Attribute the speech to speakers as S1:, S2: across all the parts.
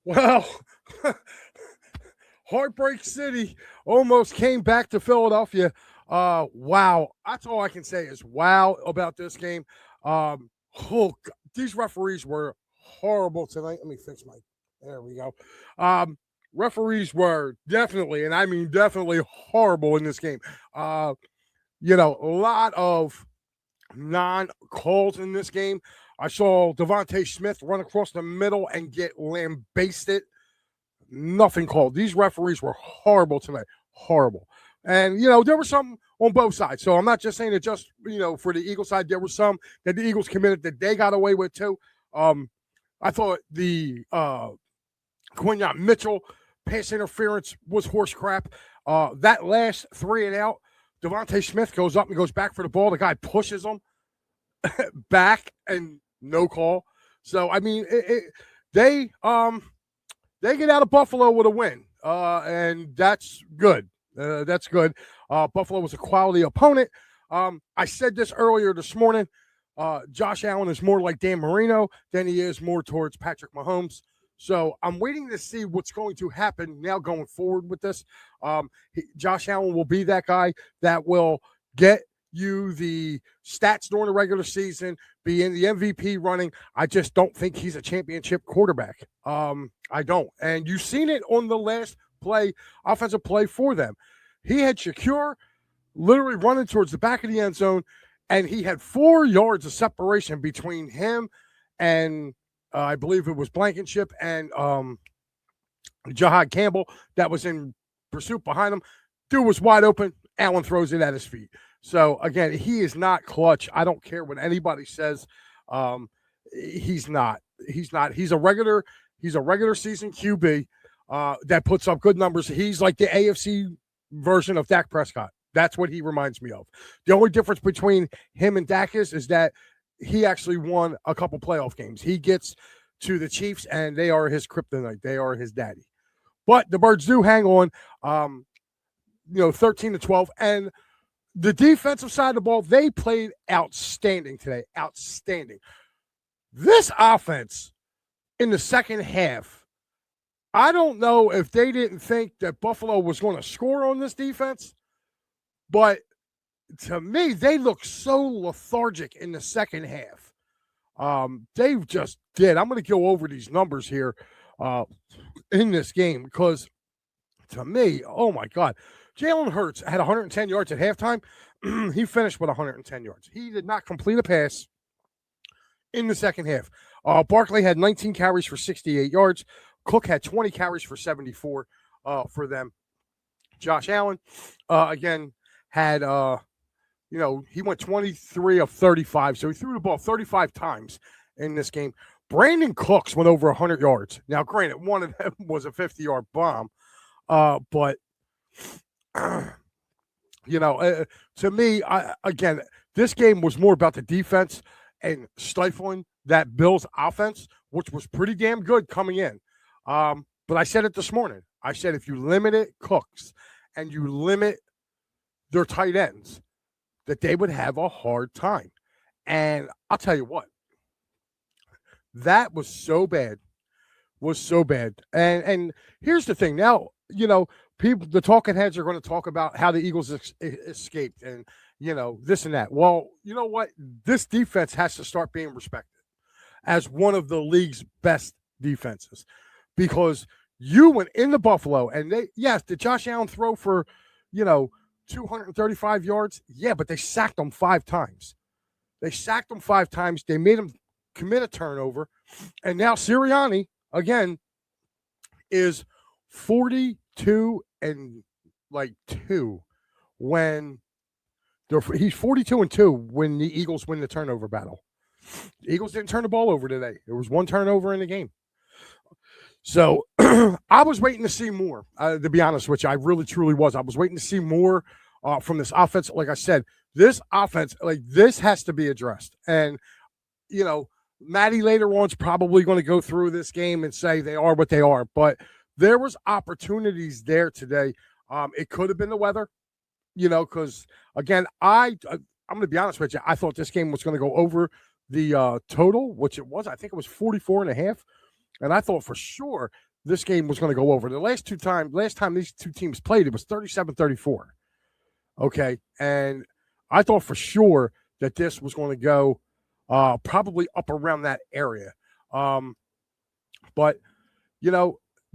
S1: Well, Heartbreak City almost came back to Philadelphia. Wow. That's all I can say is wow about this game. These referees were horrible tonight. Let me fix my. There we go. Referees were definitely, and I mean definitely, horrible in this game. A lot of non-calls in this game. I saw Devontae Smith run across the middle and get lambasted. Nothing called. These referees were horrible tonight. Horrible. And, there was some on both sides. So I'm not just saying it just, for the Eagles side. There was some that the Eagles committed that they got away with too. I thought the Quinyon Mitchell pass interference was horse crap. That last 3 and out, Devontae Smith goes up and goes back for the ball. The guy pushes him back and no call. So, I mean, they get out of Buffalo with a win, and that's good. That's good. Buffalo was a quality opponent. I said this earlier this morning. Josh Allen is more like Dan Marino than he is more towards Patrick Mahomes. So I'm waiting to see what's going to happen now going forward with this. Josh Allen will be that guy that will get you the stats during the regular season, be in the MVP running. I just don't think he's a championship quarterback. I don't. And you've seen it on the last offensive play for them. He had Shakur literally running towards the back of the end zone, and he had 4 yards of separation between him and I believe it was Blankenship and Jahad Campbell that was in pursuit behind him. Dude was wide open. Allen throws it at his feet. So, again, he is not clutch. I don't care what anybody says. He's not. He's not. He's a regular season QB that puts up good numbers. He's like the AFC version of Dak Prescott. That's what he reminds me of. The only difference between him and Dak is that he actually won a couple playoff games. He gets to the Chiefs, and they are his kryptonite. They are his daddy. But the Birds do hang on, 13-12. And the defensive side of the ball, they played outstanding today. Outstanding. This offense in the second half, I don't know if they didn't think that Buffalo was going to score on this defense, but to me, they looked so lethargic in the second half. They just did. I'm going to go over these numbers here in this game because to me, oh my God, Jalen Hurts had 110 yards at halftime. He finished with 110 yards. He did not complete a pass in the second half. Barkley had 19 carries for 68 yards. Cook had 20 carries for 74 for them. Josh Allen, again, had he went 23 of 35, so he threw the ball 35 times in this game. Brandon Cooks went over 100 yards. Now, granted, one of them was a 50-yard bomb, but to me, again, this game was more about the defense and stifling that Bills offense, which was pretty damn good coming in. But I said it this morning. I said if you limit Cooks and you limit their tight ends, that they would have a hard time. And I'll tell you what, that was so bad. And here's the thing. Now, the talking heads are going to talk about how the Eagles escaped and, this and that. Well, you know what? This defense has to start being respected as one of the league's best defenses because you went into Buffalo and did Josh Allen throw for, 235 yards? Yeah, but they sacked him 5 times. They made him commit a turnover. And now Sirianni, again, is 42 and 2 when he's 42 and 2 when the Eagles win the turnover battle. The Eagles didn't turn the ball over today. There was 1 turnover in the game. So I was waiting to see more, to be honest with you. I really, truly was. I was waiting to see more from this offense. Like I said, this offense, this has to be addressed. And, Matty later on is probably going to go through this game and say they are what they are. But there was opportunities there today. It could have been the weather, because, again, I'm going to be honest with you. I thought this game was going to go over the total, which it was. I think it was 44.5. And I thought for sure this game was going to go over. Last time these two teams played, it was 37-34. Okay. And I thought for sure that this was going to go probably up around that area. But,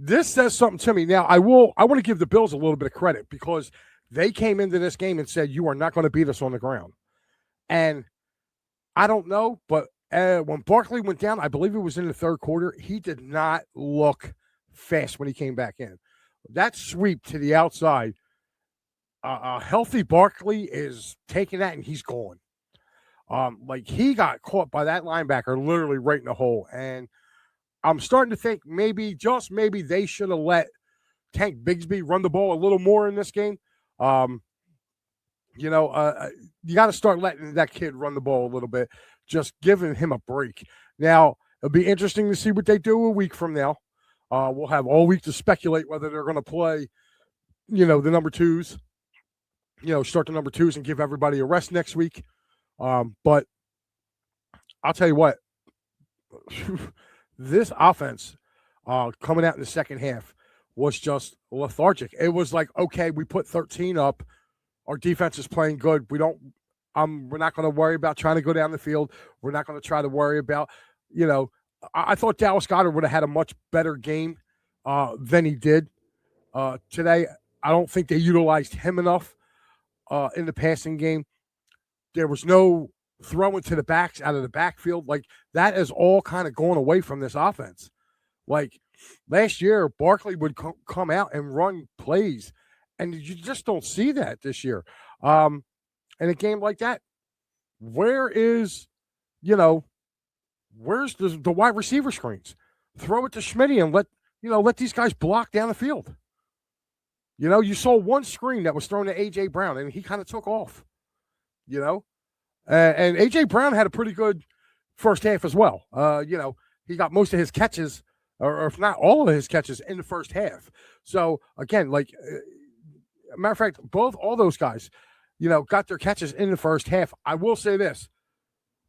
S1: this says something to me. Now, I want to give the Bills a little bit of credit because they came into this game and said, you are not going to beat us on the ground. And I don't know, but when Barkley went down, I believe it was in the third quarter, he did not look fast when he came back in. That sweep to the outside, a healthy Barkley is taking that and he's gone. He got caught by that linebacker literally right in the hole. And I'm starting to think maybe they should have let Tank Bigsby run the ball a little more in this game. You got to start letting that kid run the ball a little bit, just giving him a break. Now, it'll be interesting to see what they do a week from now. We'll have all week to speculate whether they're going to play, the number twos, start the number twos and give everybody a rest next week. But I'll tell you what, this offense coming out in the second half was just lethargic. It was like, okay, we put 13 up. Our defense is playing good. We're not going to worry about trying to go down the field. We're not going to try to worry about, I thought Dallas Goedert would have had a much better game than he did today. I don't think they utilized him enough in the passing game. There was no throwing to the backs out of the backfield. Like, that is all kind of going away from this offense. Like, last year, Barkley would come out and run plays, and you just don't see that this year. In a game like that, where's the wide receiver screens? Throw it to Schmitty and let these guys block down the field. You saw one screen that was thrown to A.J. Brown, and he kind of took off, and A.J. Brown had a pretty good first half as well. He got most of his catches, or if not all of his catches, in the first half. So, again, matter of fact, all those guys, got their catches in the first half. I will say this.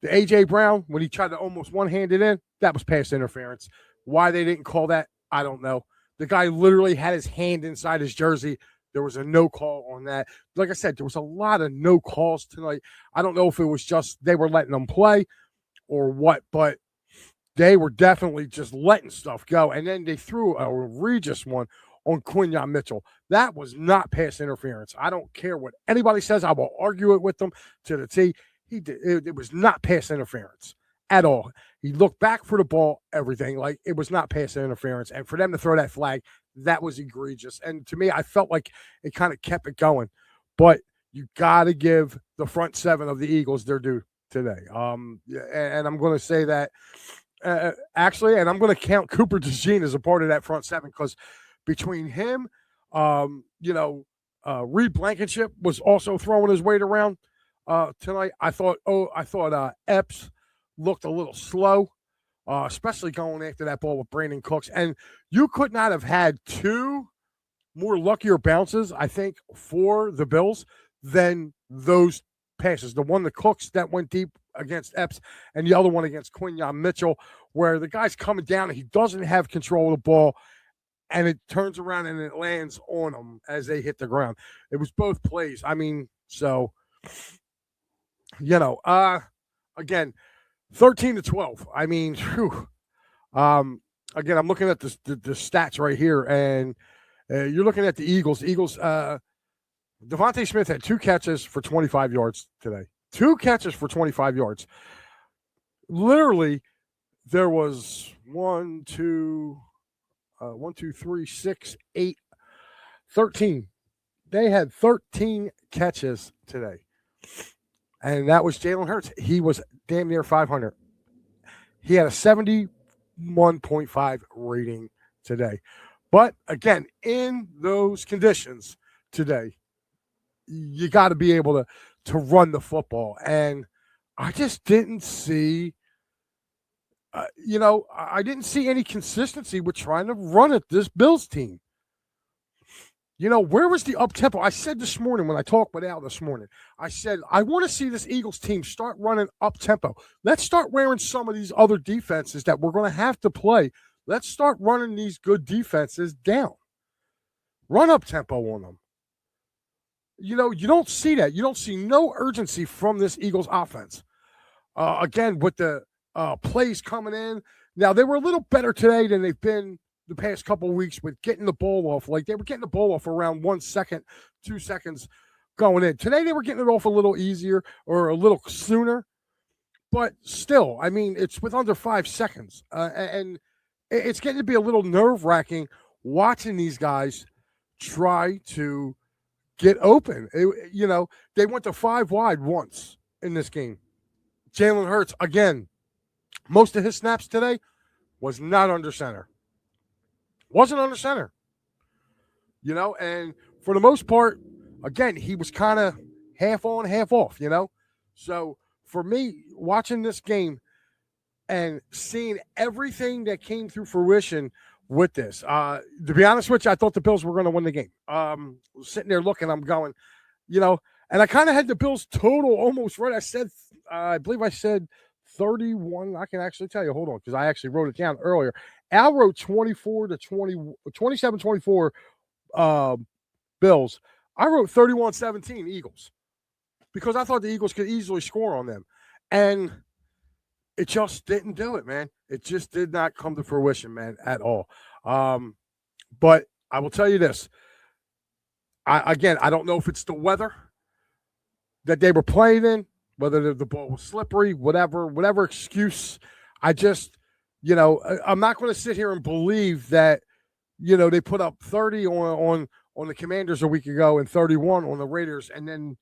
S1: The A.J. Brown, when he tried to almost one-hand it in, that was pass interference. Why they didn't call that, I don't know. The guy literally had his hand inside his jersey. There was a no call on that. Like I said, there was a lot of no calls tonight. I don't know if it was just they were letting them play or what, but they were definitely just letting stuff go. And then they threw a egregious one on Quinyon Mitchell. That was not pass interference. I don't care what anybody says. I will argue it with them to the T. It was not pass interference at all. He looked back for the ball, everything. Like, it was not pass interference. And for them to throw that flag, that was egregious. And to me, I felt like it kind of kept it going. But you got to give the front seven of the Eagles their due today. And I'm going to say that actually, and I'm going to count Cooper DeJean as a part of that front seven, because between him, Reed Blankenship was also throwing his weight around tonight. I thought Epps looked a little slow, especially going after that ball with Brandon Cooks. And you could not have had two more luckier bounces, I think, for the Bills than those passes. The one to Cooks that went deep against Epps, and the other one against Quinyon Mitchell, where the guy's coming down and he doesn't have control of the ball, and it turns around and it lands on them as they hit the ground. It was both plays. I mean, so, again, 13-12. I mean, whew. Again, I'm looking at the stats right here, and you're looking at the Eagles. Devontae Smith had 2 catches for 25 yards today. 2 catches for 25 yards. Literally, there was 1, 2, 3, 6, 8, 13. They had 13 catches today. And that was Jalen Hurts. He was damn near 500. He had a 71.5 rating today. But, again, in those conditions today, you got to be able to run the football. And I just didn't see, I didn't see any consistency with trying to run at this Bills team. Where was the up-tempo? I said this morning when I talked with Al this morning, I said, I want to see this Eagles team start running up-tempo. Let's start wearing some of these other defenses that we're going to have to play Let's start running these good defenses down. Run up tempo on them. You don't see that. You don't see no urgency from this Eagles offense. Again, with the plays coming in. Now, they were a little better today than they've been the past couple of weeks with getting the ball off. Like, they were getting the ball off around 1 second, 2 seconds going in. Today, they were getting it off a little easier or a little sooner. But still, I mean, it's with under 5 seconds. And it's getting to be a little nerve-wracking watching these guys try to get open. They went to 5 wide once in this game. Jalen Hurts, again, most of his snaps today was not under center. Wasn't under center. And for the most part, again, he was kind of half on, half off, So for me, watching this game and seeing everything that came through fruition with this, to be honest with you, I thought the Bills were going to win the game. Sitting there looking, I'm going, and I kind of had the Bills total almost right. I believe I said 31. I can actually tell you. Hold on, because I actually wrote it down earlier. Al wrote 27-24 Bills. I wrote 31-17 Eagles because I thought the Eagles could easily score on them. And it just didn't do it, man. It just did not come to fruition, man, at all. But I will tell you this. I don't know if it's the weather that they were playing in, whether the ball was slippery, whatever excuse. I just, I'm not going to sit here and believe that, they put up 30 on the Commanders a week ago and 31 on the Raiders, and then,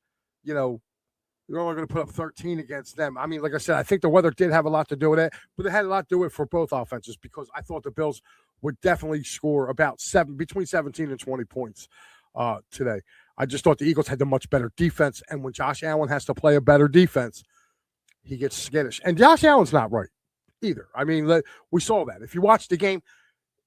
S1: you're only going to put up 13 against them. I mean, like I said, I think the weather did have a lot to do with it, but it had a lot to do with it for both offenses because I thought the Bills would definitely score about between 17 and 20 points today. I just thought the Eagles had the much better defense, and when Josh Allen has to play a better defense, he gets skittish. And Josh Allen's not right either. I mean, we saw that. If you watch the game,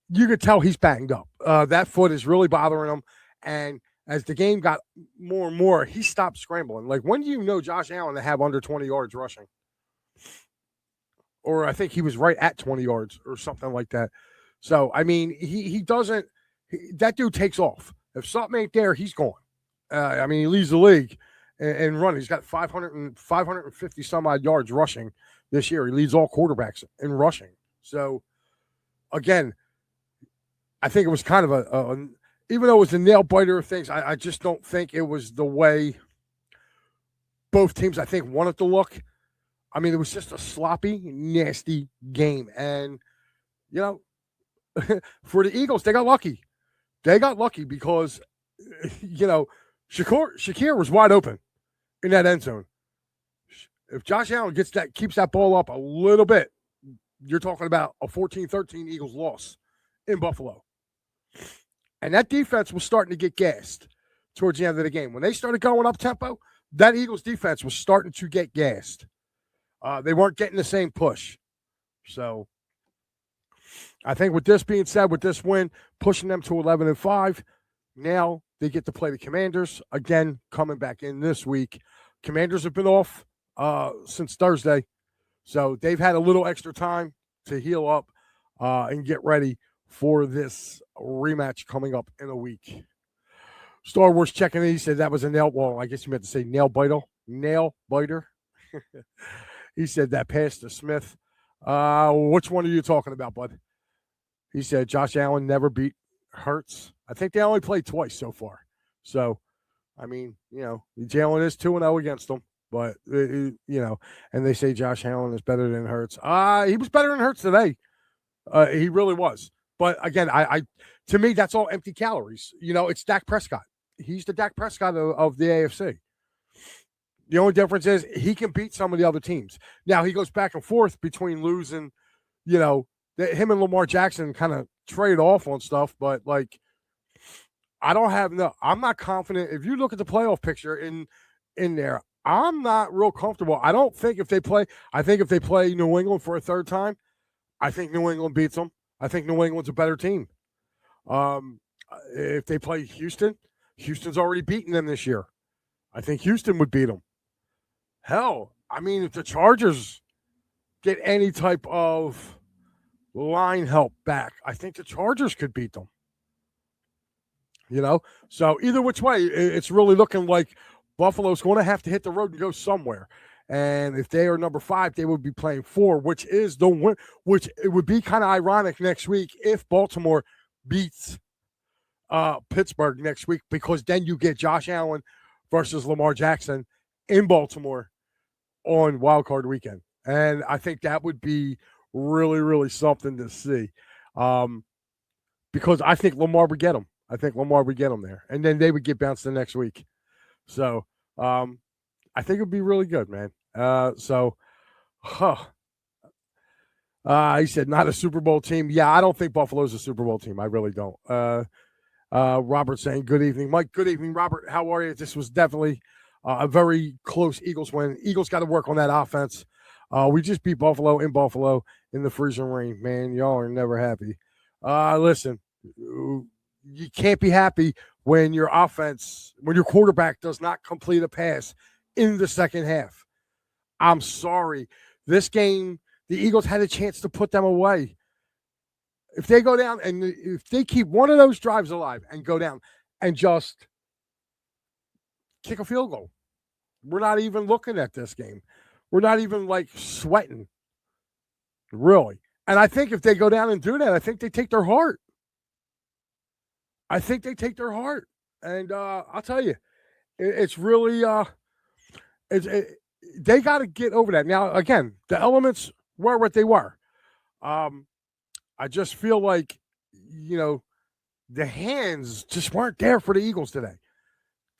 S1: you could tell he's banged up. That foot is really bothering him, and as the game got more and more, he stopped scrambling. Like, when do you know Josh Allen to have under 20 yards rushing? Or I think he was right at 20 yards or something like that. So, I mean, he doesn't – that dude takes off. If something ain't there, he's gone. He leads the league in running. He's got 550 some odd yards rushing this year. He leads all quarterbacks in rushing. So, again, I think it was kind of even though it was a nail biter of things, I just don't think it was the way both teams, I think, wanted to look. I mean, it was just a sloppy, nasty game. And, for the Eagles, they got lucky. They got lucky because, Shakir was wide open in that end zone. If Josh Allen keeps that ball up a little bit, you're talking about a 14-13 Eagles loss in Buffalo. And that defense was starting to get gassed towards the end of the game. When they started going up tempo, that Eagles defense was starting to get gassed. They weren't getting the same push. So I think with this being said, with this win, pushing them to 11-5, now they get to play the Commanders again, coming back in this week. Commanders have been off since Thursday, so they've had a little extra time to heal up and get ready for this rematch coming up in a week. Star Wars checking in. He said that was a nail. Well, I guess you meant to say nail biter. Nail biter. He said that pass to Smith. Which one are you talking about, bud? He said Josh Allen never beat Hurts. I think they only played twice so far. So, I mean, Jalen is 2-0 against them. But, and they say Josh Allen is better than Hurts. He was better than Hurts today. He really was. But, again, to me, that's all empty calories. It's Dak Prescott. He's the Dak Prescott of the AFC. The only difference is he can beat some of the other teams. Now, he goes back and forth between losing, him and Lamar Jackson kind of trade off on stuff. But, I'm not confident. If you look at the playoff picture in there, I'm not real comfortable. I think if they play New England for a third time, I think New England beats them. I think New England's a better team. If they play Houston, Houston's already beaten them this year. I think Houston would beat them. Hell, if the Chargers get any type of line help back, I think the Chargers could beat them. So either which way, it's really looking like Buffalo's going to have to hit the road and go somewhere. And if they are number 5, they would be playing 4, which is the win. Which it would be kind of ironic next week if Baltimore beats Pittsburgh next week, because then you get Josh Allen versus Lamar Jackson in Baltimore on Wild Card Weekend, and I think that would be really, really something to see, because I think Lamar would get them. I think Lamar would get them there, and then they would get bounced the next week. So I think it would be really good, man. He said not a Super Bowl team. Yeah, I don't think Buffalo's a Super Bowl team. I really don't. Robert saying, good evening, Mike. Good evening, Robert. How are you? This was definitely a very close Eagles win. Eagles got to work on that offense. We just beat Buffalo in the freezing rain. Man, y'all are never happy. Listen, you can't be happy when your quarterback does not complete a pass in the second half. I'm sorry. This game, the Eagles had a chance to put them away. If they go down and if they keep one of those drives alive and go down and just kick a field goal, we're not even looking at this game. We're not even sweating, really. And I think if they go down and do that, I think they take their heart. And I'll tell you, it's really they got to get over that. Now, again, the elements were what they were. I just feel like, the hands just weren't there for the Eagles today.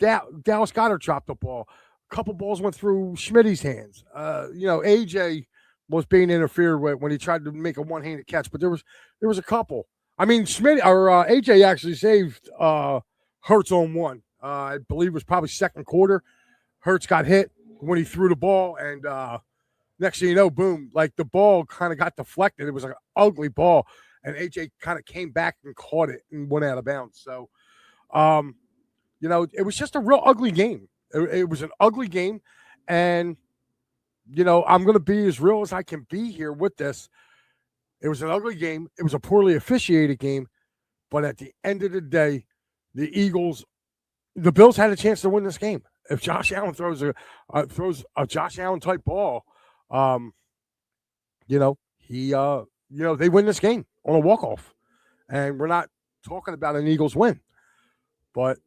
S1: Dallas Goedert dropped the ball. A couple balls went through Schmitty's hands. AJ was being interfered with when he tried to make a one-handed catch, but there was a couple. I mean, AJ actually saved Hurts on one. I believe it was probably second quarter. Hurts got hit when he threw the ball, and next thing you know, boom, the ball kind of got deflected. It was an ugly ball, and AJ kind of came back and caught it and went out of bounds. So, it was just a real ugly game. It was an ugly game, and, I'm going to be as real as I can be here with this. It was an ugly game. It was a poorly officiated game, but at the end of the day, the Bills had a chance to win this game. If Josh Allen throws a Josh Allen type ball, they win this game on a walk-off. And we're not talking about an Eagles win. But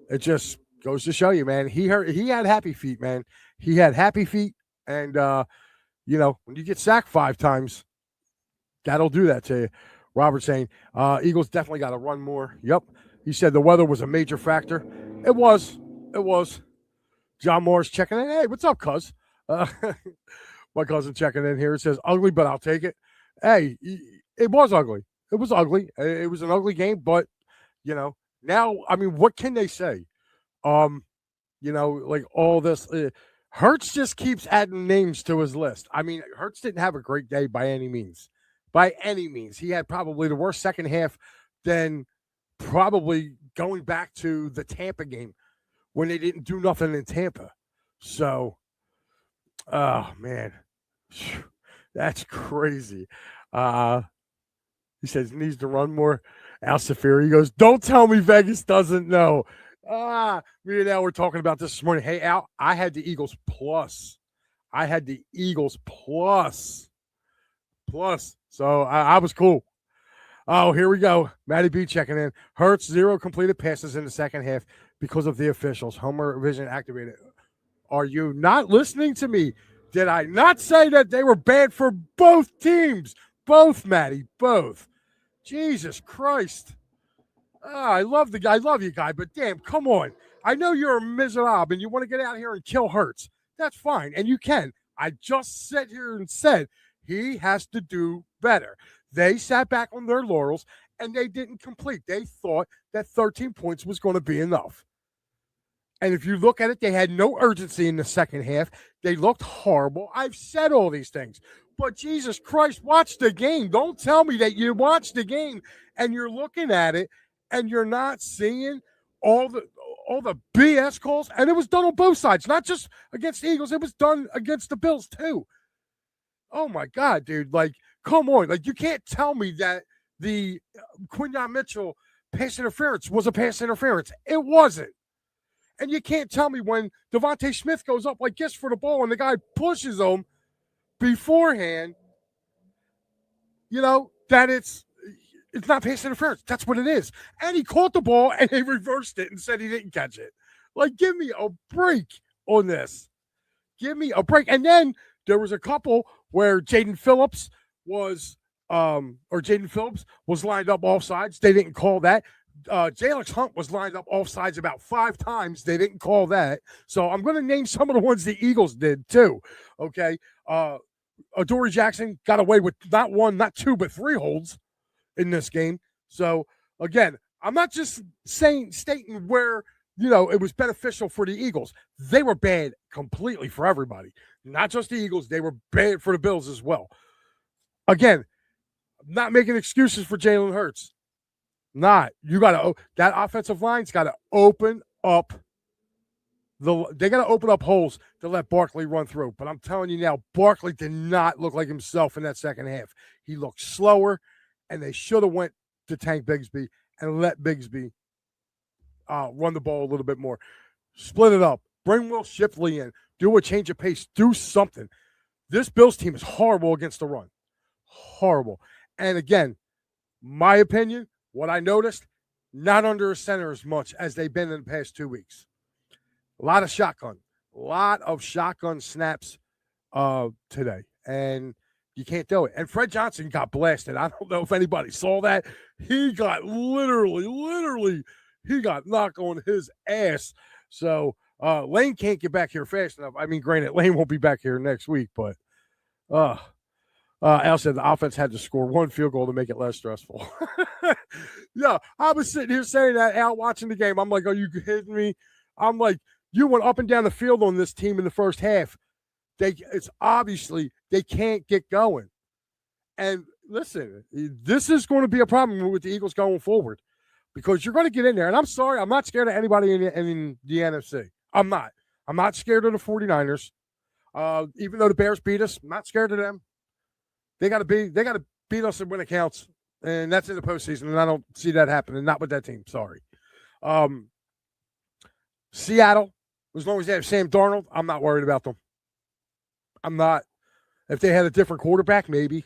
S1: it just goes to show you, man, he had happy feet, man. He had happy feet. And, when you get sacked 5 times, that'll do that to you. Robert saying, Eagles definitely got to run more. Yep. He said the weather was a major factor. It was. John Morris checking in. Hey, what's up, cuz? My cousin checking in here. It says, ugly, but I'll take it. Hey, it was ugly. It was ugly. It was an ugly game, but, now, I mean, what can they say? All this. Hurts just keeps adding names to his list. I mean, Hurts didn't have a great day by any means. By any means. He had probably the worst second half than probably going back to the Tampa game when they didn't do nothing in Tampa. So, oh, man. That's crazy. He says he needs to run more. Al Safiri goes, don't tell me Vegas doesn't know. Me and Al were talking about this morning. Hey, Al, I had the Eagles plus. So I was cool. Oh, here we go. Matty B checking in. Hurts, 0 completed passes in the second half because of the officials. Homer Vision activated. Are you not listening to me? Did I not say that they were bad for both teams? Both, Matty, both. Jesus Christ. I love the guy. I love you, guy, but damn, come on. I know you're a miserable and you want to get out here and kill Hurts. That's fine, and you can. I just sat here and said he has to do better. They sat back on their laurels, and they didn't complete. They thought that 13 points was going to be enough. And if you look at it, they had no urgency in the second half. They looked horrible. I've said all these things. But Jesus Christ, watch the game. Don't tell me that you watch the game and you're looking at it and you're not seeing all the BS calls. And it was done on both sides, not just against the Eagles. It was done against the Bills too. Oh, my God, dude. Come on. Like, you can't tell me that the Quinyon Mitchell pass interference was a pass interference. It wasn't. And you can't tell me when Devontae Smith goes up like this for the ball and the guy pushes him beforehand, that it's not pass interference. That's what it is. And he caught the ball and they reversed it and said he didn't catch it. Like, give me a break on this. Give me a break. And then there was a couple where Jaden Phillips was lined up offsides. They didn't call that. Jalix Hunt was lined up offsides about 5 times. They didn't call that. So I'm going to name some of the ones the Eagles did too. Okay. Adoree Jackson got away with not 1, not 2, but 3 holds in this game. So again, I'm not just stating where, it was beneficial for the Eagles. They were bad completely for everybody. Not just the Eagles. They were bad for the Bills as well. Again, I'm not making excuses for Jalen Hurts. Not. That offensive line's got to open up. They got to open up holes to let Barkley run through. But I'm telling you now, Barkley did not look like himself in that second half. He looked slower, and they should have went to Tank Bigsby and let Bigsby run the ball a little bit more. Split it up. Bring Will Shipley in. Do a change of pace. Do something. This Bills team is horrible against the run. Horrible. And again, my opinion, what I noticed, not under a center as much as they've been in the past 2 weeks. A lot of shotgun snaps today. And you can't do it. And Fred Johnson got blasted. I don't know if anybody saw that. He got literally, he got knocked on his ass. So Lane can't get back here fast enough. I mean, granted, Lane won't be back here next week, but Al said the offense had to score 1 field goal to make it less stressful. Yeah, I was sitting here saying that, Al, watching the game. I'm like, are you kidding me? I'm like, you went up and down the field on this team in the first half. It's obviously they can't get going. And listen, this is going to be a problem with the Eagles going forward because you're going to get in there. And I'm sorry, I'm not scared of anybody in the NFC. I'm not. I'm not scared of the 49ers. Even though the Bears beat us, I'm not scared of them. They got to beat us when it counts. And that's in the postseason, and I don't see that happening. Not with that team. Sorry. Seattle, as long as they have Sam Darnold, I'm not worried about them. I'm not. If they had a different quarterback, maybe.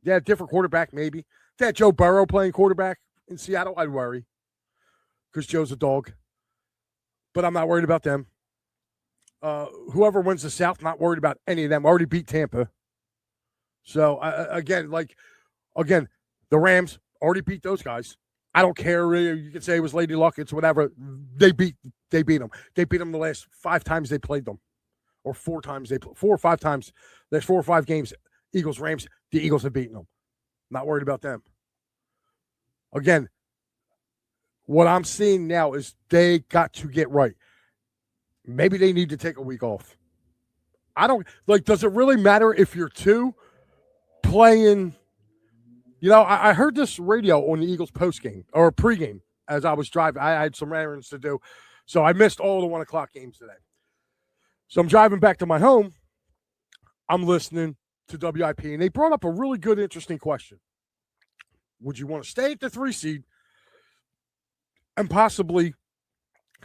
S1: Yeah, a different quarterback, maybe. If they had Joe Burrow playing quarterback in Seattle, I'd worry. Because Joe's a dog. But I'm not worried about them. Whoever wins the South, not worried about any of them. Already beat Tampa. So, again, the Rams already beat those guys. I don't care. You can say it was Lady Luck. It's whatever. They beat them. They beat them the last 5 times they played them. Or 4 times 4 or 5 times. There's 4 or 5 games. Eagles, Rams, the Eagles have beaten them. Not worried about them. Again, what I'm seeing now is they got to get right. Maybe they need to take a week off. Does it really matter if you're 2 playing? I heard this radio on the Eagles postgame or pregame as I was driving. I had some errands to do, so I missed all the 1 o'clock games today. So I'm driving back to my home. I'm listening to WIP, and they brought up a really good, interesting question. Would you want to stay at the 3 seed and possibly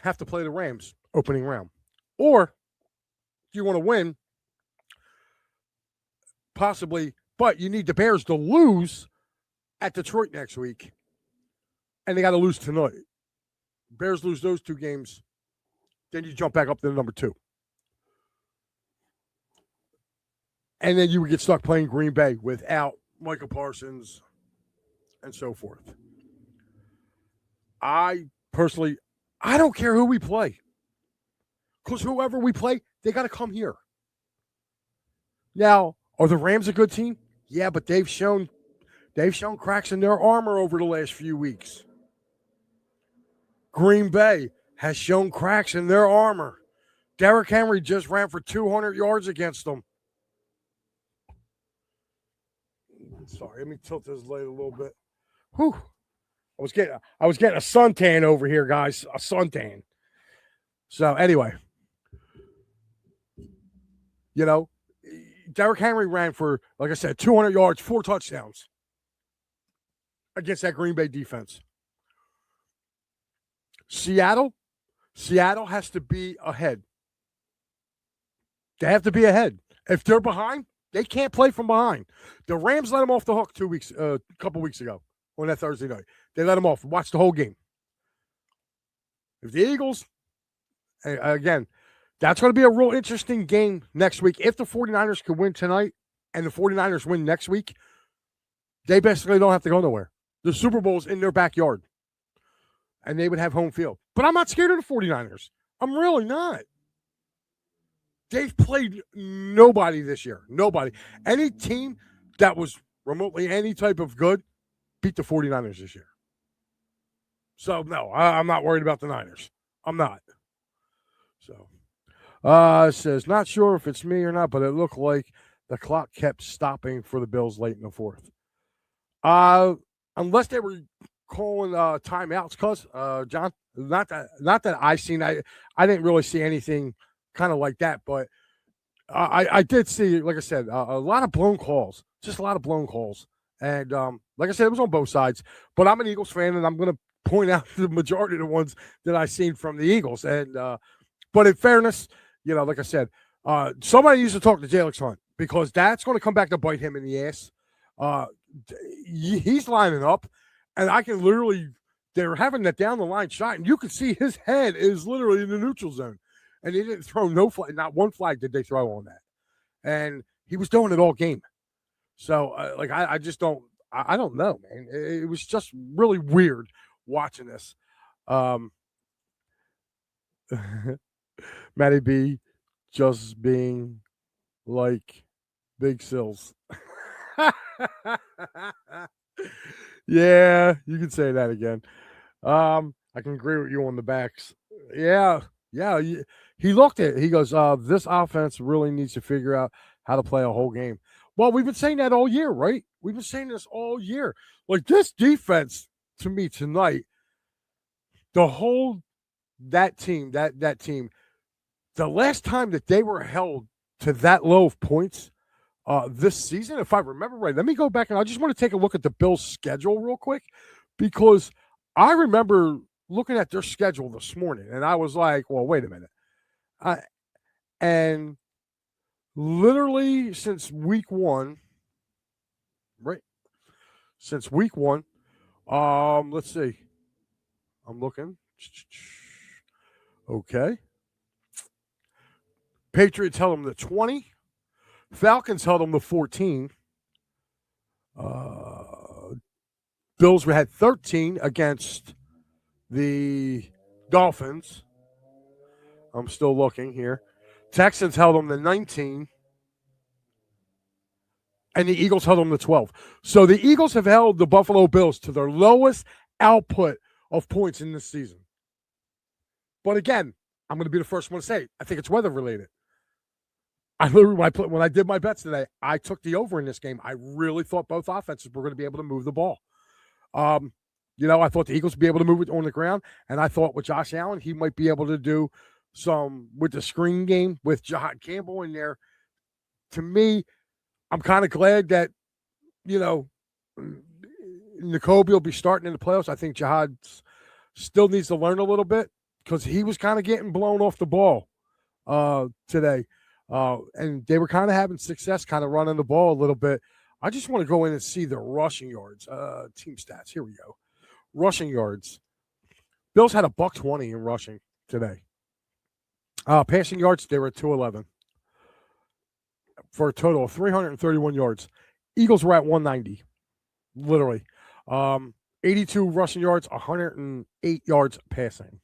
S1: have to play the Rams opening round? Or do you want to win? Possibly, but you need the Bears to lose at Detroit next week, and they got to lose tonight. Bears lose those 2 games, then you jump back up to the number 2. And then you would get stuck playing Green Bay without Michael Parsons and so forth. I personally, I don't care who we play. Because whoever we play, they got to come here. Now, are the Rams a good team? Yeah, but they've shown cracks in their armor over the last few weeks. Green Bay has shown cracks in their armor. Derrick Henry just ran for 200 yards against them. Sorry, let me tilt this light a little bit. Whew. I was getting a suntan over here, guys. A suntan. So anyway, Derrick Henry ran for, like I said, 200 yards, 4 touchdowns against that Green Bay defense. Seattle has to be ahead. They have to be ahead. If they're behind, they can't play from behind. The Rams let them off the hook a couple weeks ago on that Thursday night. They let them off. Watch the whole game. If the Eagles, again, that's going to be a real interesting game next week. If the 49ers can win tonight and the 49ers win next week, they basically don't have to go nowhere. The Super Bowl's in their backyard, and they would have home field. But I'm not scared of the 49ers. I'm really not. They've played nobody this year. Nobody. Any team that was remotely any type of good beat the 49ers this year. So, no, I'm not worried about the Niners. I'm not. So, it says, not sure if it's me or not, but it looked like the clock kept stopping for the Bills late in the fourth. Unless they were calling timeouts, John, not that I seen. I didn't really see anything kind of like that, but I did see, like I said, a lot of blown calls, just a lot of blown calls. And like I said, it was on both sides. But I'm an Eagles fan, and I'm going to point out the majority of the ones that I've seen from the Eagles. And but in fairness, like I said, somebody needs to talk to Jalen Hunt, because that's going to come back to bite him in the ass. He's lining up, and I can literally, they're having that down the line shot, and you can see his head is literally in the neutral zone. And they didn't throw no flag, not one flag did they throw on that. And he was doing it all game. So, I just don't, I don't know, man. It was just really weird watching this. Matty B just being like Big Sills. Yeah, you can say that again. I can agree with you on the backs. Yeah. He looked at it. He goes, this offense really needs to figure out how to play a whole game. Well, we've been saying that all year, right? We've been saying this all year. Like, this defense, to me tonight, that team, the last time that they were held to that low of points this season, if I remember right, let me go back, and I just want to take a look at the Bills' schedule real quick, because I remember looking at their schedule this morning, and I was like, well, wait a minute. And literally since week one, right? Since week one, let's see. I'm looking. Okay. Patriots held them to 20. Falcons held them to 14. Bills had 13 against the Dolphins. I'm still looking here. Texans held them to 19. And the Eagles held them to 12. So the Eagles have held the Buffalo Bills to their lowest output of points in this season. But again, I'm going to be the first one to say, I think it's weather related. I literally, when I did my bets today, I took the over in this game. I really thought both offenses were going to be able to move the ball. I thought the Eagles would be able to move it on the ground, and I thought with Josh Allen, he might be able to do some with the screen game with Jahad Campbell in there. To me, I'm kind of glad that, N'Kobe will be starting in the playoffs. I think Jahad still needs to learn a little bit, because he was kind of getting blown off the ball today. And they were kind of having success kind of running the ball a little bit. I just want to go in and see the rushing yards. Team stats. Here we go. Rushing yards. Bills had $120 in rushing today. Passing yards, they were at 211 for a total of 331 yards. Eagles were at 190, literally. 82 rushing yards, 108 yards passing.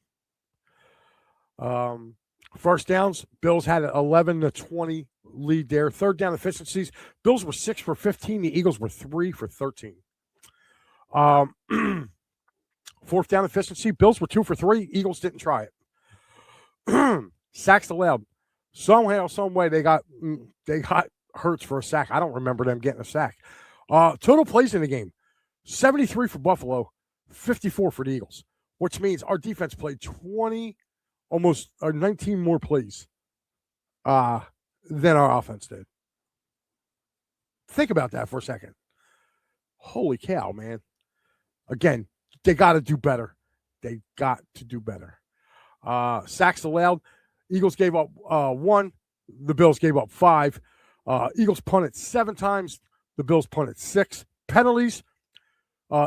S1: First downs, Bills had an 11-20 lead there. Third down efficiencies, Bills were 6 for 15. The Eagles were 3 for 13. Fourth down efficiency, Bills were 2 for 3. Eagles didn't try it. Sacks allowed. Somehow, some way, they got Hurts for a sack. I don't remember them getting a sack. Total plays in the game, 73 for Buffalo, 54 for the Eagles, which means our defense played 19 more plays than our offense did. Think about that for a second. Holy cow, man. Again, they got to do better. They got to do better. Sacks allowed. Eagles gave up 1. The Bills gave up 5. Eagles punted 7 times. The Bills punted 6. Penalties.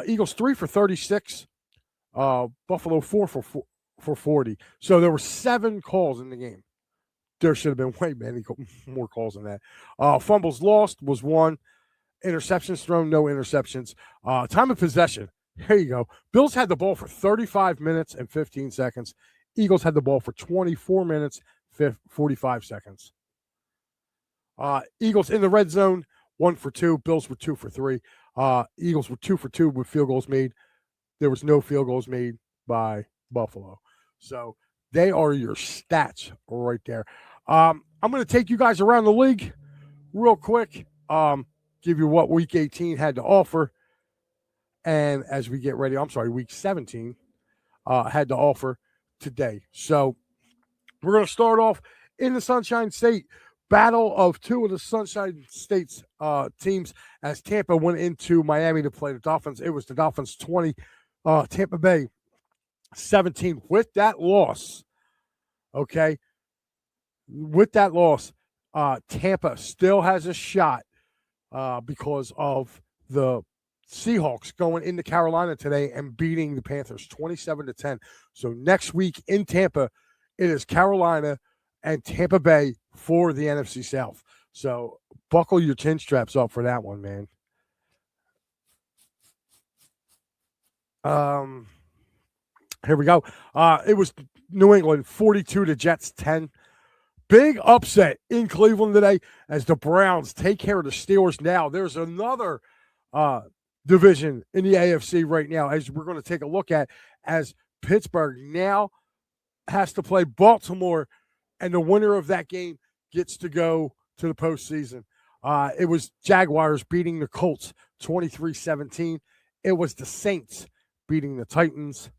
S1: Eagles 3 for 36. Buffalo 4 for 40. So there were 7 calls in the game. There should have been way many more calls than that. Fumbles lost was 1. Interceptions thrown, no interceptions. Time of possession. Here you go. Bills had the ball for 35 minutes and 15 seconds. Eagles had the ball for 24 minutes, 45 seconds. Eagles in the red zone, 1 for 2. Bills were 2 for 3. Eagles were 2 for 2 with field goals made. There was no field goals made by Buffalo. So they are your stats right there. I'm going to take you guys around the league real quick. Give you what Week 18 had to offer. And as we get ready, Week 17 had to offer today. So we're going to start off in the Sunshine State. Battle of 2 of the Sunshine State's teams as Tampa went into Miami to play the Dolphins. It was the Dolphins 20, Tampa Bay 17. With that loss, Tampa still has a shot because of the Seahawks going into Carolina today and beating the Panthers 27-10. So next week in Tampa, it is Carolina and Tampa Bay for the NFC South. So buckle your chin straps up for that one, man. Here we go. It was New England 42 to Jets 10. Big upset in Cleveland today as the Browns take care of the Steelers. Now there's another division in the AFC right now, as we're going to take a look at, as Pittsburgh now has to play Baltimore, and the winner of that game gets to go to the postseason. It was Jaguars beating the Colts 23-17. It was the Saints beating the Titans.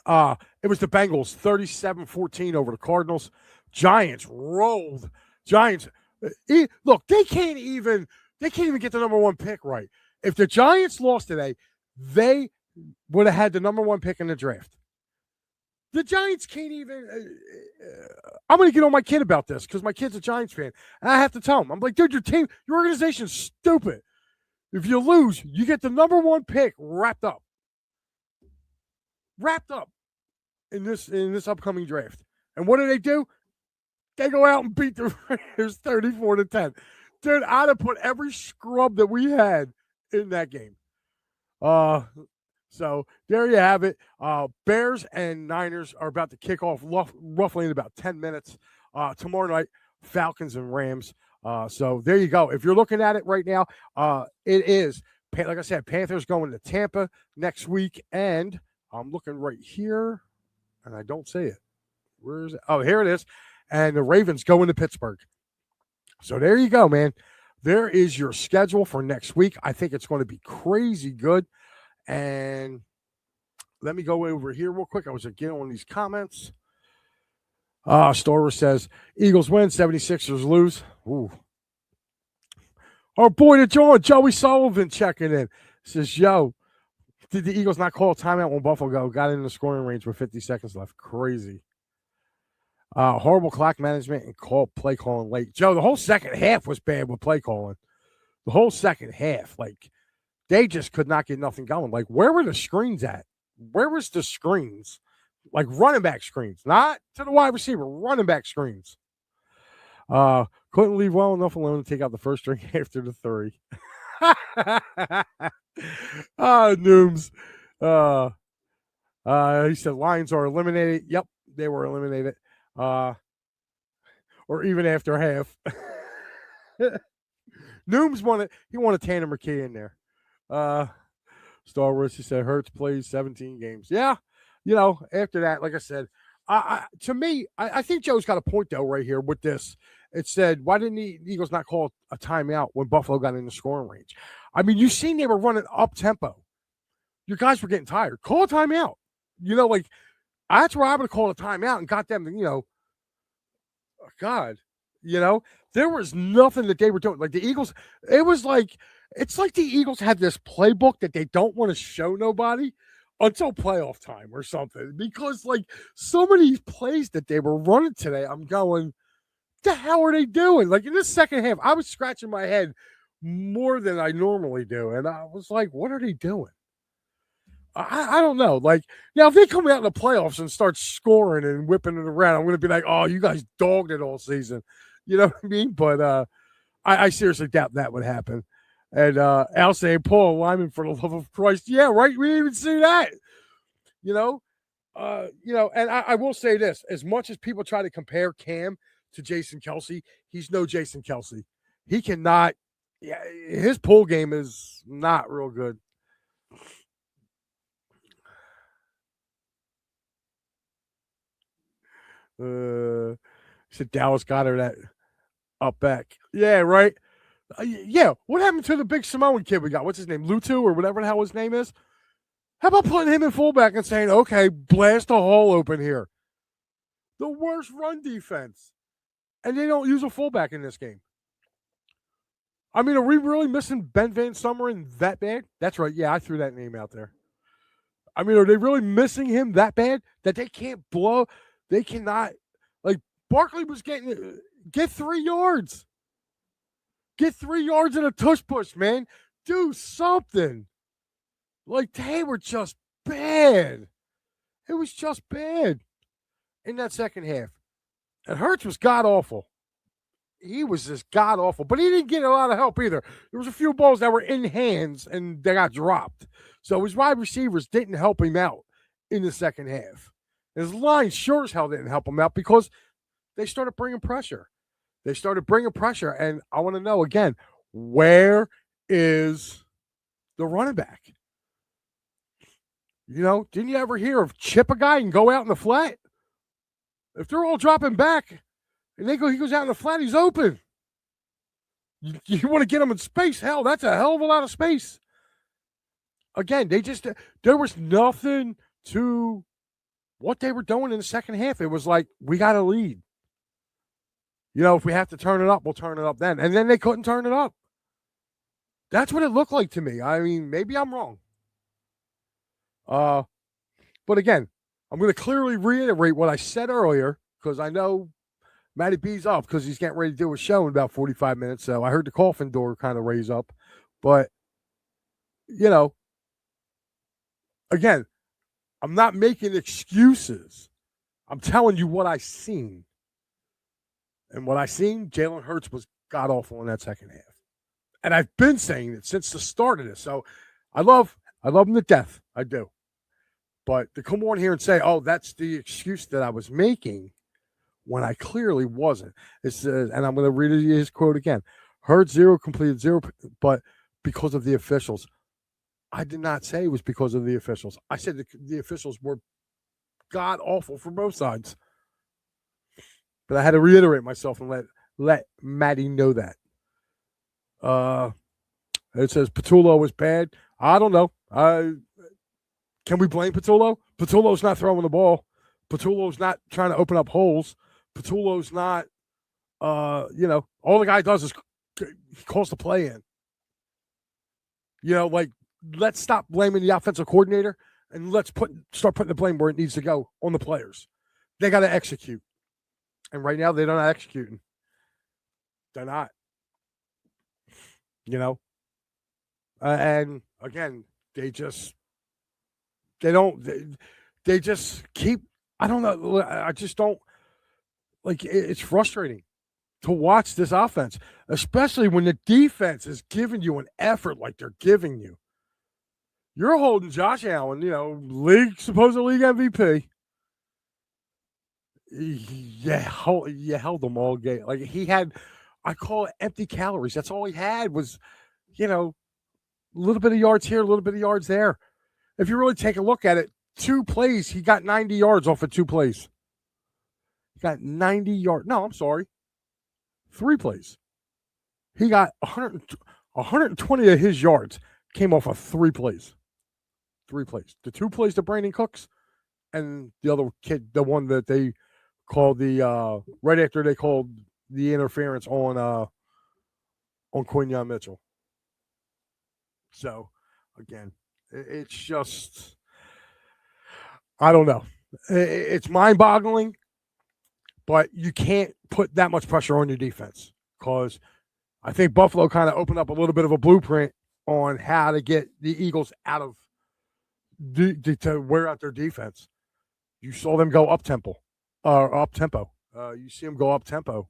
S1: It was the Bengals 37-14 over the Cardinals. Giants rolled. Giants, look, they can't even get the number 1 pick right. If the Giants lost today, they would have had the number 1 pick in the draft. The Giants can't even. I'm going to get on my kid about this because my kid's a Giants fan. And I have to tell him, I'm like, dude, your organization's stupid. If you lose, you get the number 1 pick wrapped up in this upcoming draft. And what do? They go out and beat the Raiders 34-10. Dude, I'd have put every scrub that we had in that game. So there you have it. Bears and Niners are about to kick off roughly in about 10 minutes. Tomorrow night, Falcons and Rams. So there you go. If you're looking at it right now, it is, like I said, Panthers going to Tampa next week. And I'm looking right here, and I don't see it. Where is it? Oh, here it is. And the Ravens going to Pittsburgh. So there you go, man. There is your schedule for next week. I think it's going to be crazy good. And let me go over here real quick. I was getting on these comments. Storer says, Eagles win, 76ers lose. Ooh. Our boy to Joey Sullivan checking in. Says, yo, did the Eagles not call a timeout when Buffalo got in the scoring range with 50 seconds left? Crazy. Horrible clock management and play calling late. Joe, the whole second half was bad with play calling. The whole second half, like, they just could not get nothing going. Like, where were the screens at? Where was the screens? Like running back screens, not to the wide receiver, running back screens. Couldn't leave well enough alone to take out the first string after the 3. Nooms. He said Lions are eliminated. Yep, they were eliminated. Or even after half. Nooms wanted Tanner McKee in there. Star Wars, he said Hurts plays 17 games. Yeah, after that, like I said, to me, I think Joe's got a point though right here with this. It said, why didn't the Eagles not call a timeout when Buffalo got in the scoring range? I mean, you seen they were running up tempo. Your guys were getting tired. Call a timeout. That's where I would have called a timeout and got them to, God, There was nothing that they were doing. Like the Eagles, it's like the Eagles had this playbook that they don't want to show nobody until playoff time or something. Because like some of these plays that they were running today, I'm going, the hell are they doing? Like in the second half, I was scratching my head more than I normally do. And I was like, what are they doing? I don't know. Like now, if they come out in the playoffs and start scoring and whipping it around, I'm going to be like, oh, you guys dogged it all season. You know what I mean? But I seriously doubt that would happen. And Al saying, Paul Lyman, for the love of Christ. Yeah, right. We didn't even see that. You know? And I will say this: as much as people try to compare Cam to Jason Kelsey, he's no Jason Kelsey. He cannot. Yeah, his pull game is not real good. Said Dallas got her that up back. Yeah, right. Yeah. What happened to the big Samoan kid we got? What's his name? Lutu or whatever the hell his name is? How about putting him in fullback and saying, okay, blast a hole open here? The worst run defense. And they don't use a fullback in this game. I mean, are we really missing Ben Van Sumeren that bad? That's right. Yeah, I threw that name out there. I mean, are they really missing him that bad that they can't blow? They cannot. Like, Barkley was get 3 yards. Get 3 yards in a tush push, man. Do something. Like, they were just bad. It was just bad in that second half. And Hurts was god-awful. He was just god-awful. But he didn't get a lot of help either. There was a few balls that were in hands, and they got dropped. So his wide receivers didn't help him out in the second half. His line sure as hell didn't help him out because they started bringing pressure. And I want to know, again, where is the running back? You know, didn't you ever hear of chip a guy and go out in the flat? If they're all dropping back and he goes out in the flat, he's open. You want to get him in space? Hell, that's a hell of a lot of space. Again, there was nothing to what they were doing in the second half. It was like, we got to lead. You know, if we have to turn it up, we'll turn it up then. And then they couldn't turn it up. That's what it looked like to me. I mean, maybe I'm wrong. But again, I'm going to clearly reiterate what I said earlier because I know Matty B's up because he's getting ready to do a show in about 45 minutes. So I heard the coffin door kind of raise up. But, you know, again, I'm not making excuses. I'm telling you what I seen. And what I seen, Jalen Hurts was god-awful in that second half. And I've been saying it since the start of this. So I love him to death. I do. But to come on here and say, oh, that's the excuse that I was making when I clearly wasn't. And I'm going to read his quote again. Hurts 0, completed 0, but because of the officials. I did not say it was because of the officials. I said the officials were god-awful for both sides. But I had to reiterate myself and let Matty know that. It says Patullo was bad. I don't know. Can we blame Patullo? Patullo's not throwing the ball. Patullo's not trying to open up holes. Patullo's not, all the guy does is he calls the play in. You know, like, let's stop blaming the offensive coordinator and let's start putting the blame where it needs to go on the players. They got to execute. And right now, they're not executing. They're not. You know? And again, they just keep, I don't know. I just don't, like, it's frustrating to watch this offense, especially when the defense is giving you an effort like they're giving you. You're holding Josh Allen, supposed league MVP. You held him all game. Like he had, I call it empty calories. That's all he had was, a little bit of yards here, a little bit of yards there. If you really take a look at it, 2 plays, he got 90 yards off of 2 plays. He got 90 yards. No, I'm sorry. 3 plays. He got 120 of his yards came off of 3 plays. 3 plays. The 2 plays to Brandon Cooks and the other kid, the one that they called right after they called the interference on Quinyon Mitchell. So again, it's just I don't know. It's mind-boggling, but you can't put that much pressure on your defense because I think Buffalo kind of opened up a little bit of a blueprint on how to get the Eagles out of to wear out their defense. You saw them go up tempo. You see them go up tempo.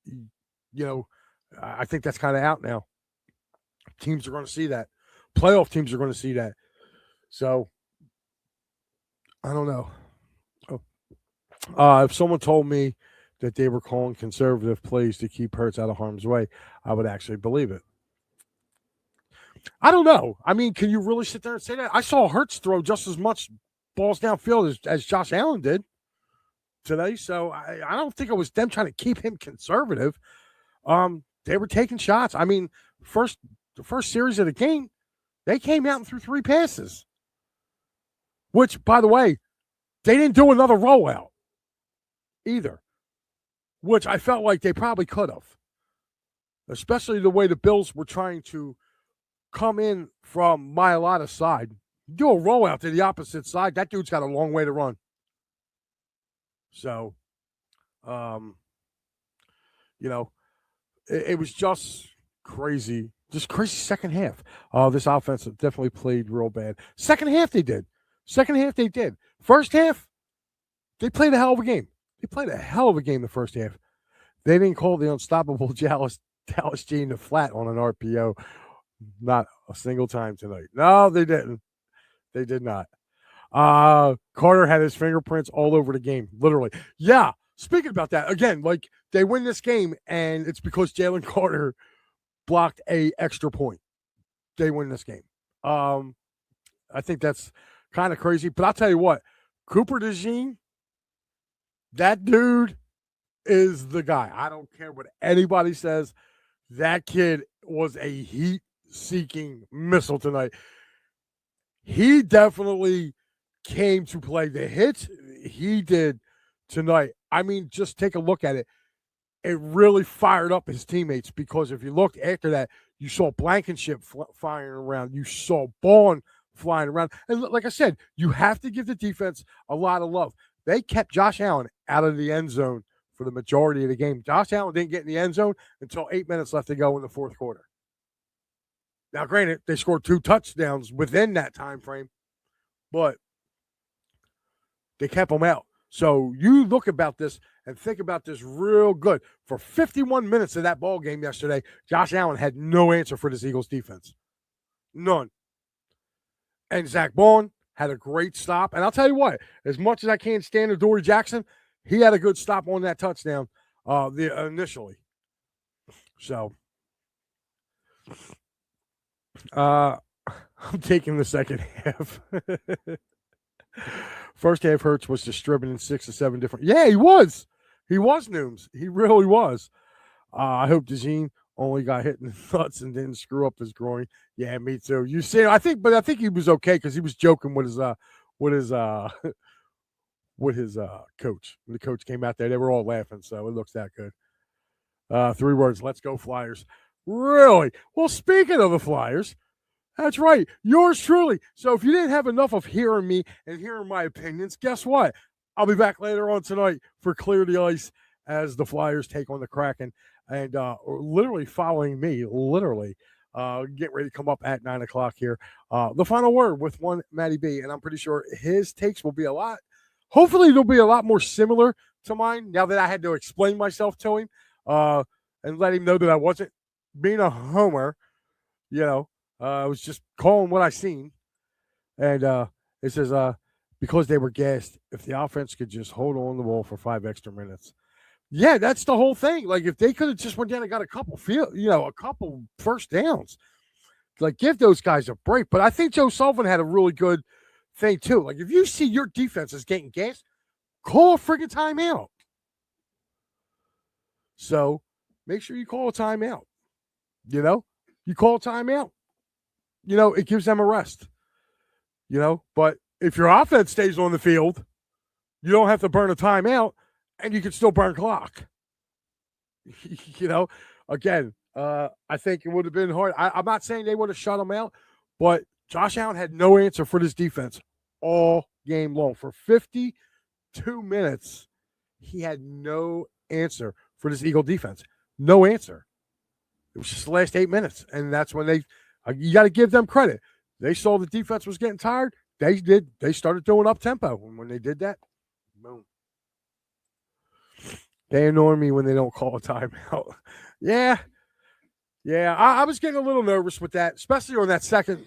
S1: You know, I think that's kind of out now. Teams are going to see that. Playoff teams are going to see that. So, I don't know. If someone told me that they were calling conservative plays to keep Hurts out of harm's way, I would actually believe it. I don't know. I mean, can you really sit there and say that? I saw Hurts throw just as much balls downfield as Josh Allen did today. So I don't think it was them trying to keep him conservative. They were taking shots. I mean, the first series of the game, they came out and threw 3 passes. Which, by the way, they didn't do another rollout either, which I felt like they probably could have, especially the way the Bills were trying to come in from Mailata's side. Do a rollout to the opposite side, that dude's got a long way to run. So, it was just crazy. Just crazy second half. This offense definitely played real bad. Second half they did. First half, they played a hell of a game. The first half. They didn't call the unstoppable Dallas G in the flat on an RPO. Not a single time tonight. No, they didn't. They did not. Carter had his fingerprints all over the game, literally. Yeah, speaking about that, again, like they win this game, and it's because Jalen Carter blocked a extra point. They win this game. I think that's kind of crazy, but I'll tell you what, Cooper DeJean, that dude is the guy. I don't care what anybody says. That kid was a heat-seeking missile tonight. He definitely came to play. The hits he did tonight, I mean, just take a look at it. It really fired up his teammates because if you looked after that, you saw Blankenship flying around. You saw Bourne flying around. And like I said, you have to give the defense a lot of love. They kept Josh Allen out of the end zone for the majority of the game. Josh Allen didn't get in the end zone until 8 minutes left to go in the fourth quarter. Now, granted, they scored 2 touchdowns within that time frame, but they kept them out. So you look about this and think about this real good. For 51 minutes of that ball game yesterday, Josh Allen had no answer for this Eagles defense. None. And Zach Bourne had a great stop. And I'll tell you what, as much as I can't stand Adoree Jackson, he had a good stop on that touchdown initially. So I'm taking the second half. First half, Hurts was distributing 6 or 7 different. Yeah, he was. He was, Nooms. He really was. I hope DeJean only got hit in the nuts and didn't screw up his groin. Yeah, me too. You see, I think he was okay because he was joking with his coach. When the coach came out there, they were all laughing, so it looks that good. 3 words: let's go Flyers. Really? Well, speaking of the Flyers. That's right. Yours truly. So if you didn't have enough of hearing me and hearing my opinions, guess what? I'll be back later on tonight for Clear the Ice as the Flyers take on the Kraken. And literally following me, get ready to come up at 9 o'clock here. The final word with one Matty B. And I'm pretty sure his takes will be hopefully they'll be a lot more similar to mine now that I had to explain myself to him and let him know that I wasn't being a homer, I was just calling what I seen. And it says, because they were gassed, if the offense could just hold on the ball for 5 extra minutes. Yeah, that's the whole thing. Like, if they could have just went down and got a couple first downs, like, give those guys a break. But I think Joe Sullivan had a really good thing, too. Like, if you see your defense is getting gassed, call a friggin' timeout. So, make sure you call a timeout. You call a timeout. It gives them a rest. But if your offense stays on the field, you don't have to burn a timeout, and you can still burn clock. Again, I think it would have been hard. I'm not saying they would have shut him out, but Josh Allen had no answer for this defense all game long. For 52 minutes, he had no answer for this Eagle defense. No answer. It was just the last 8 minutes, and that's when you got to give them credit. They saw the defense was getting tired. They started doing up tempo, and when they did that, boom. They annoy me when they don't call a timeout. Yeah. I was getting a little nervous with that, especially on that second,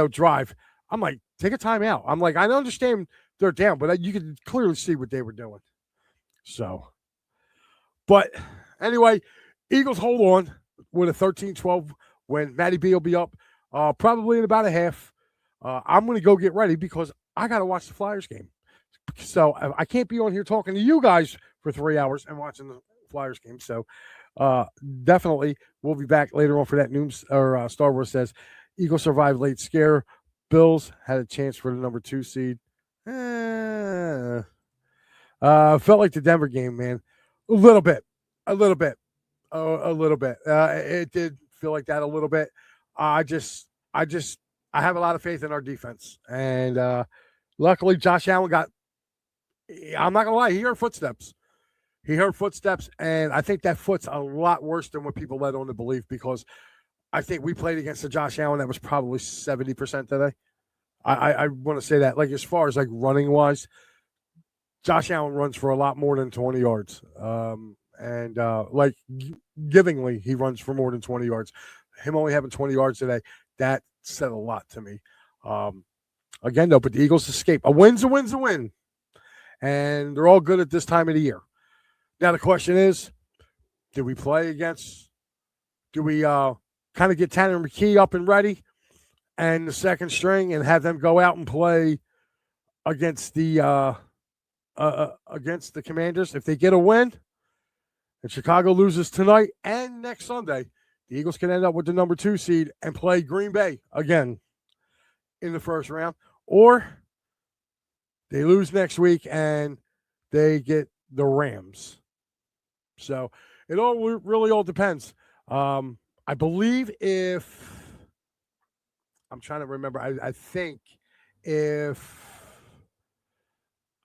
S1: drive. I'm like, take a timeout. I'm like, I understand they're down, but you could clearly see what they were doing. So, but anyway, Eagles hold on with a 13-12 win. Matty B will be up probably in about a half. I'm going to go get ready because I got to watch the Flyers game. So I can't be on here talking to you guys for 3 hours and watching the Flyers game. So definitely we'll be back later on for that news. Or Star Wars says Eagles survived late scare. Bills had a chance for the number 2 seed. Felt like the Denver game, man. A little bit. It did feel like that a little bit. I have a lot of faith in our defense. And luckily Josh Allen I'm not going to lie, he heard footsteps. And I think that foot's a lot worse than what people led on to believe because I think we played against a Josh Allen that was probably 70% today. I want to say that, like, as far as, like, running-wise, Josh Allen runs for a lot more than 20 yards. Givingly, he runs for more than 20 yards. Him only having 20 yards today, that said a lot to me. Again, though, but the Eagles escape. A win's a win. And they're all good at this time of the year. Now, the question is, do we kind of get Tanner McKee up and ready and the second string and have them go out and play against the Commanders? If they get a win and Chicago loses tonight and next Sunday, the Eagles can end up with the number 2 seed and play Green Bay again in the first round. Or they lose next week and they get the Rams. So it really all depends. I believe I'm trying to remember. I think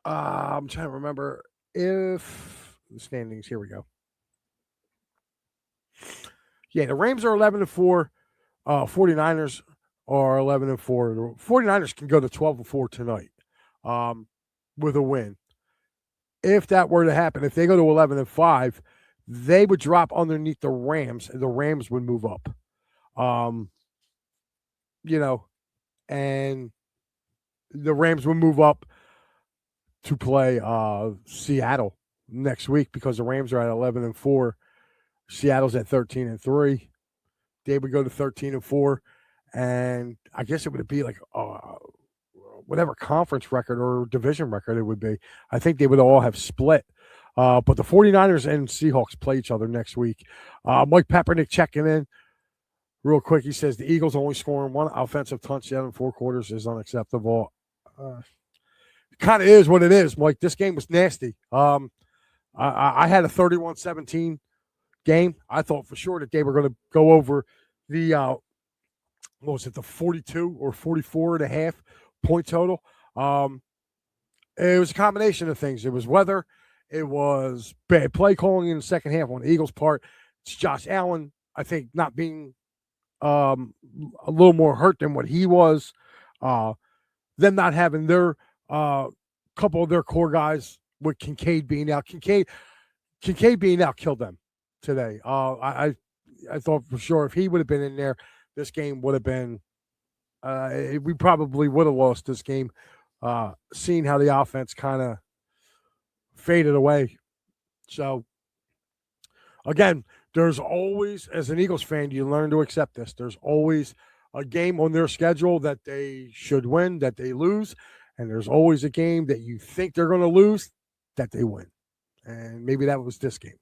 S1: I'm trying to remember if the standings. Here we go. Yeah, the Rams are 11-4. 49ers are 11-4. The 49ers can go to 12-4 tonight with a win. If that were to happen, if they go to 11-5, they would drop underneath the Rams, and the Rams would move up. And the Rams would move up to play Seattle next week because the Rams are at 11-4. Seattle's at 13-3. They would go to 13-4, and I guess it would be like whatever conference record or division record it would be. I think they would all have split. But the 49ers and Seahawks play each other next week. Mike Peppernick checking in real quick. He says the Eagles only scoring 1 offensive touchdown in 4 quarters is unacceptable. It kind of is what it is, Mike. This game was nasty. I had a 31-17 game. I thought for sure that they were going to go over the what was it, the 42 or 44 and a half point total. It was a combination of things. It was weather. It was bad play calling in the second half on the Eagles' part. It's Josh Allen, I think, not being a little more hurt than what he was. Them not having their couple of their core guys with Kincaid being out. Kincaid being out killed them today. I thought for sure if he would have been in there, this game would have been we probably would have lost this game, seeing how the offense kind of faded away. So, again, there's always, as an Eagles fan, you learn to accept this. There's always a game on their schedule that they should win, that they lose, and there's always a game that you think they're going to lose that they win. And maybe that was this game.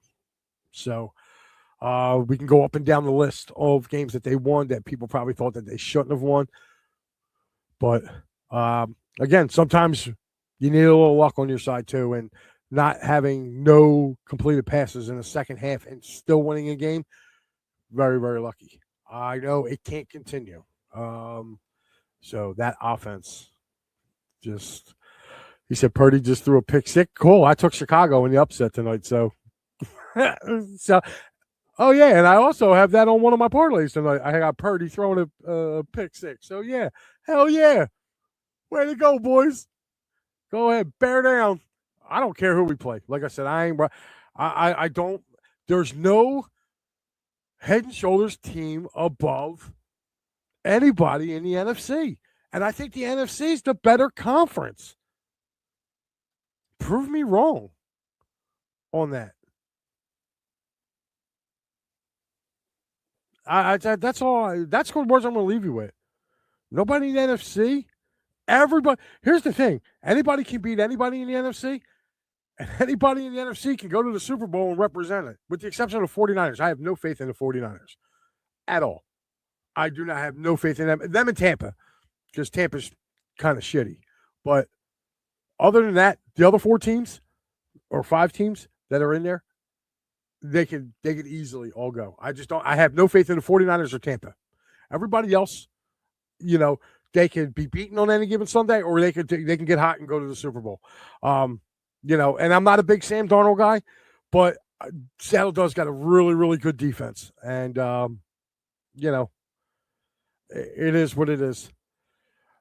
S1: So, we can go up and down the list of games that they won that people probably thought that they shouldn't have won. But, again, sometimes you need a little luck on your side too. And not having no completed passes in the second half and still winning a game, very, very lucky. I know it can't continue. So that offense just, he said Purdy just threw a pick six. Cool. I took Chicago in the upset tonight. So, so, oh yeah. And I also have that on one of my parlays tonight. I got Purdy throwing a pick six. So yeah, hell yeah. Way to go, boys. Go ahead, bear down. I don't care who we play. Like I said, I don't. There's no head and shoulders team above anybody in the NFC, and I think the NFC is the better conference. Prove me wrong on that. That's all. That's what words I'm going to leave you with. Nobody in the NFC. Everybody. Here's the thing. Anybody can beat anybody in the NFC. And anybody in the NFC can go to the Super Bowl and represent it, with the exception of the 49ers. I have no faith in the 49ers at all. I do not have no faith in them. Them and Tampa, because Tampa's kind of shitty. But other than that, the other 4 teams or 5 teams that are in there, they could easily all go. I just don't. I have no faith in the 49ers or Tampa. Everybody else, they could be beaten on any given Sunday, or they can get hot and go to the Super Bowl. And I'm not a big Sam Darnold guy, but Seattle does got a really, really good defense. And, it is what it is.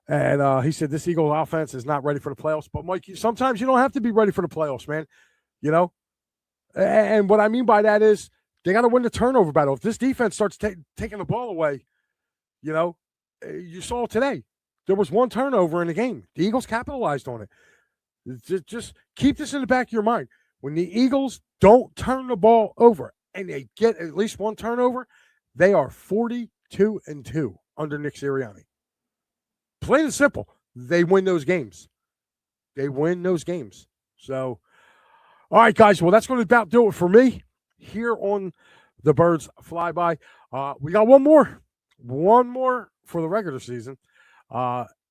S1: And he said this Eagle offense is not ready for the playoffs. But, Mike, sometimes you don't have to be ready for the playoffs, man. And what I mean by that is they got to win the turnover battle. If this defense starts taking the ball away, you saw today. There was 1 turnover in the game. The Eagles capitalized on it. Just keep this in the back of your mind. When the Eagles don't turn the ball over and they get at least 1 turnover, they are 42-2 under Nick Sirianni. Plain and simple, they win those games. So, all right, guys. Well, that's going to about do it for me here on the Birds Flyby. We got one more for the regular season.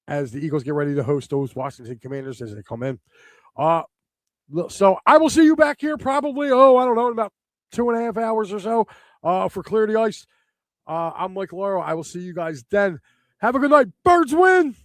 S1: As the Eagles get ready to host those Washington Commanders as they come in. So I will see you back here probably, I don't know, in about 2.5 hours or so for Clear the Ice. I'm Mike Lauro. I will see you guys then. Have a good night. Birds win!